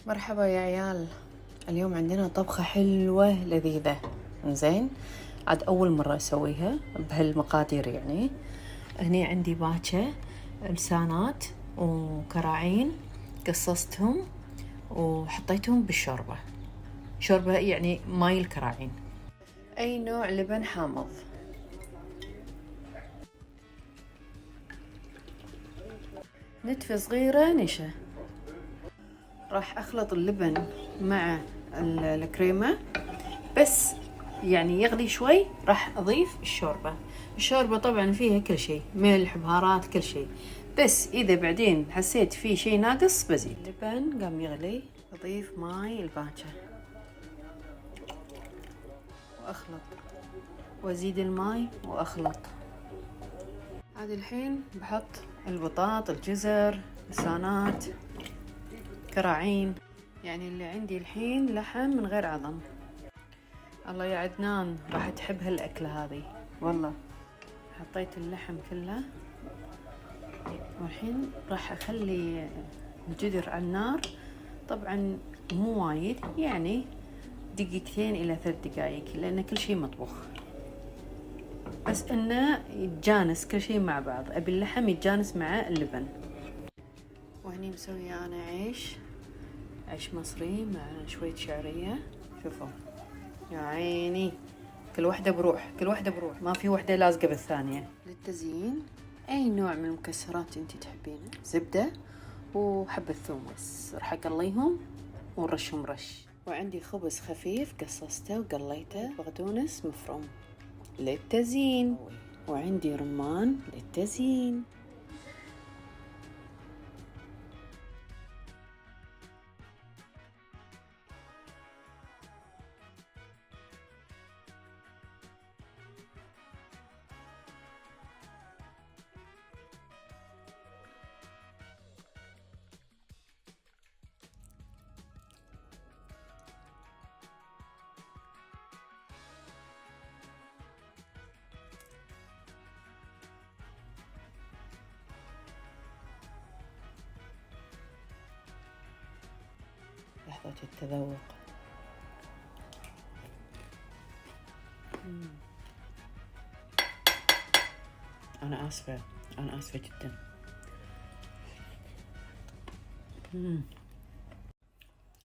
مرحبا يا عيال. اليوم عندنا طبخة حلوة لذيذة. زين، عاد أول مرة أسويها بهالمقادير يعني. هني عندي باكة، لسانات وكراعين، قصصتهم وحطيتهم بالشوربة. شوربة يعني ماي الكراعين. أي نوع لبن حامض. نتفة صغيرة نشا. راح أخلط اللبن مع الكريمة، بس يعني يغلي شوي راح أضيف الشوربة. الشوربة طبعا فيها كل شيء، ملح بهارات كل شيء، بس إذا بعدين حسيت في شيء ناقص بزيد. اللبن قام يغلي، أضيف ماي الباكة وأخلط، وأزيد الماي وأخلط. هذه الحين بحط البطاط، الجزر، لسانات، كراعين. يعني اللي عندي الحين لحم من غير عظم. الله يا عدنان راح تحب هالأكلة هذه والله. حطيت اللحم كله، والحين راح أخلي الجدر على النار. طبعا مو وايد، يعني دقيقتين إلى 3 دقايق، لأن كل شيء مطبوخ، بس إنه يتجانس كل شيء مع بعض. أبي اللحم يتجانس مع اللبن. وهني مسوية أنا عيش مصري مع شوية شعرية. شوفوا يا عيني، كل واحدة بروح، كل واحدة بروح، ما في واحدة لازقة بالثانية. للتزيين أي نوع من المكسرات أنتي تحبينه، زبدة وحبة ثوم، بس راح أقليهم ونرشهم رش. وعندي خبز خفيف قصصته وقليته، بقدونس مفروم للتزيين، وعندي رمان للتزيين. لحظة التذوق. أنا آسفة، أنا آسفة جدا.